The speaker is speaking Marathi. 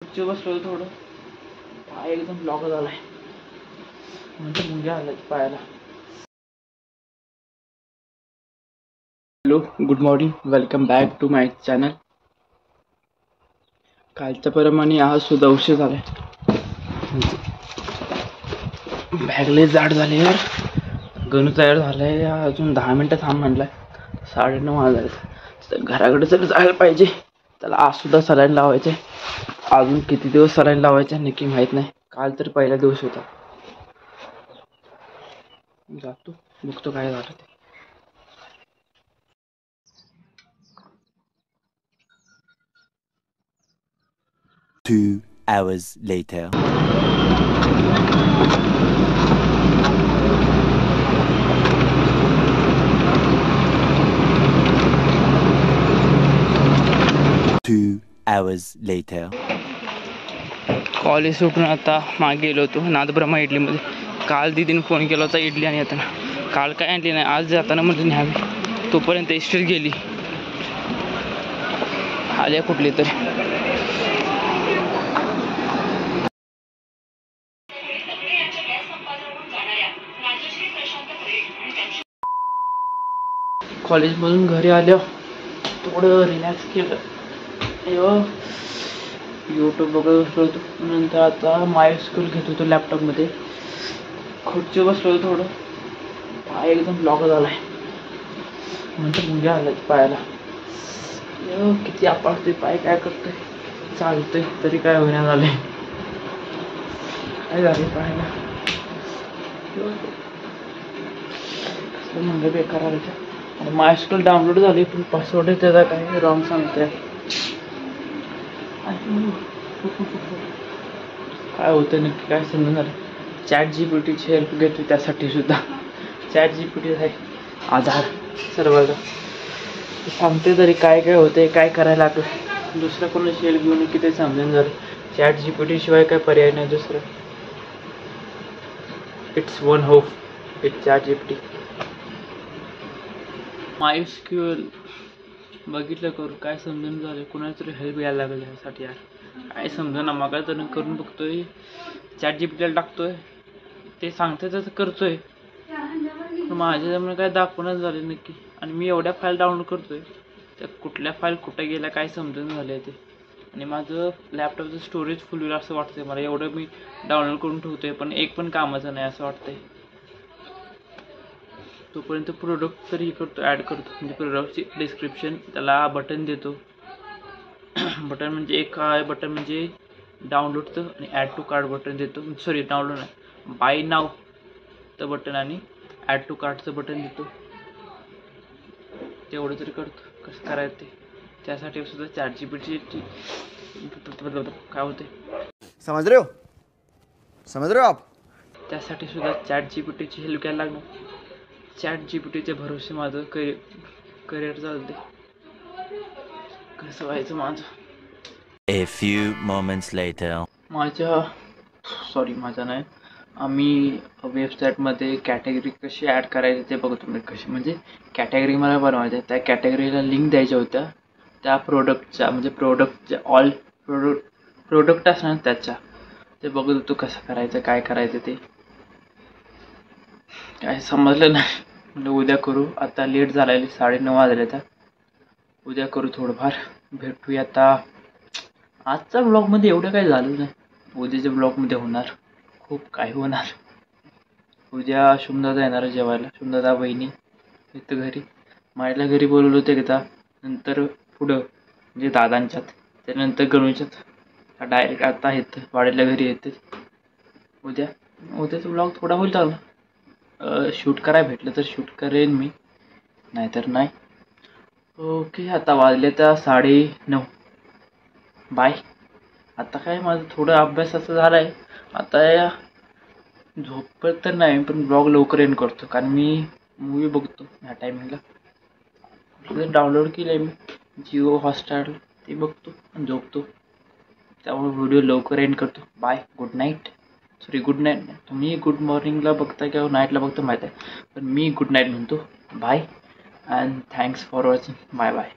खुर्ची बसलो थोडं पाय एकदम ब्लॉक झालाय म्हणजे मुंग्या आल्यात पायाला. Hello, good morning, welcome back to my channel. कालच्या प्रमाणे आज सुद्धा उशीर झालाय. बॅगले जाड झाले यार. गणू तयार झालाय, अजून 10 मिनिटं थांब म्हटलाय. 9:30 वाजले. तर घराकडे जर जायला पाहिजे. त्याला आज सुद्धा सलाईन लावायचे. अजून किती दिवस सलाईन लावायचे नक्की माहित नाही. काल तर पहिला दिवस होता. जातो बघतो काय झालं ते. Two hours later. कॉलेज सुटून आता मागे गेलो होतो नादब्रह्मा इडलीमध्ये. काल दीदीने फोन केला होता इडली आणि येताना. काल काय आणली नाही, आज जाताना म्हणजे न्यावी. तोपर्यंत एसटीच गेली. आल्या कुठली तरी. कॉलेजमधून घरी आल्यावर थोडं रिलॅक्स केलं. यूट्यूब बघत बसलो होतो. नंतर आता माय स्कूल घेत होतो लॅपटॉपमध्ये. खुर्ची बसलो होतो थोडं पाय एकदम ब्लॉक झालाय म्हणजे मुंग्या आल्यात पायाला. किती आपटतोय पाय, काय करतोय, चालतोय तरी काय होईना झालंय. काय झाले पायाला, मुंग्या बेकार आल्या. आणि माय स्कूल डाउनलोड झाली पण पासवर्ड त्याचा काय रॉंग सांगतोय. काय होतं नक्की काय समजून झालं. ChatGPTची हेल्प घेतो त्यासाठी सुद्धा. ChatGPT आहे आधार सर्वांचा. सांगते तरी काय काय होते, काय करायला लागतं. दुसऱ्या कोणाची हेल्प घेऊन किती समजून झालं. ChatGPT शिवाय काय पर्याय नाही दुसरं. It's one hope, it's ChatGPT. MySQL बघितलं करू काय समजून झालं. कोणाला तरी हेल्प घ्यायला लागेल ह्यासाठी यार. काय समजा मग तर करून बघतोय. ChatGPTला टाकतोय, ते सांगते तसं करतोय. पण माझ्यामुळे काय दाखवणच झाले नक्की. आणि मी एवढ्या फाईल डाउनलोड करतोय, त्या कुठल्या फाईल कुठे गेल्या काय समजून झाले ते. आणि माझं लॅपटॉपचं स्टोरेज फुल होईल असं वाटतंय मला. एवढं मी डाउनलोड करून ठेवतोय पण एक पण कामाचं नाही असं वाटतंय. तोपर्यंत प्रोडक्ट तरी करतो, ॲड करतो. म्हणजे प्रोडक्टची डिस्क्रिप्शन त्याला बटन देतो. बटन म्हणजे एक काय बटन म्हणजे डाउनलोडचं आणि ॲड टू कार्ट बटन देतो. सॉरी डाउनलोड नाही, बाय नावचं बटन आणि ॲड टू कार्टचं बटन देतो. तेवढं तरी करतो. कसं करायचं ते त्यासाठी सुद्धा ChatGPT काय होते समझ रहे हो आप. त्यासाठी सुद्धा ChatGPTची हेल्प घ्यायला लागणार. ChatGPTच्या भरोसे माझं करिअर चालते. कसं व्हायचं माझं. A few moments later. माझा नाही. आम्ही वेबसाईटमध्ये कॅटेगरी कशी ॲड करायची ते बघतो. मी कशी म्हणजे कॅटेगरी मला बनवायच्या, त्या कॅटेगरीला लिंक द्यायच्या होत्या. त्या प्रोडक्टच्या म्हणजे प्रोडक्टच्या ऑल प्रोडक्ट असणार त्याच्या, ते बघत होतो कसं करायचं काय करायचं ते. काय समजलं नाही. म्हणजे उद्या करू. आता लेट झाला आहे, 9:30 वाजले. तर उद्या करू थोडंफार. भेटूया आता. आजच्या ब्लॉगमध्ये एवढं काही झालं नाही. उद्याच्या ब्लॉगमध्ये होणार खूप काही होणार. उद्या शुभदादा येणार जेवायला. शुभदादा, बहिणी इथं घरी. मायला घरी बोलवलं होतं एकदा. नंतर पुढं म्हणजे दादांच्यात, त्यानंतर गणूच्यात. डायरेक्ट आता येतं वाडीला घरी येते. उद्याचा ब्लॉग थोडा होईल चांगला. शूट करायला भेटलं तर शूट करेन मी, नाहीतर नाही. ओके, आता वाजले तर 9:30. बाय. आता काय माझं थोडं अभ्यासाचं झालं आहे. आता झोपत तर नाही पण ब्लॉग लवकर एंड करतो. कारण मी मूवी बघतो ह्या टायमिंगला. डाउनलोड केलं आहे मी जिओ हॉटस्टार, ते बघतो आणि झोपतो. त्यामुळे व्हिडिओ लवकर एंड करतो. Bye, good night. Sorry good night. तुम्ही गुड मॉर्निंगला बघता किंवा नाईटला बघता माहीत आहे, पण मी गुड नाईट म्हणतो. Bye and thanks for watching. Bye bye.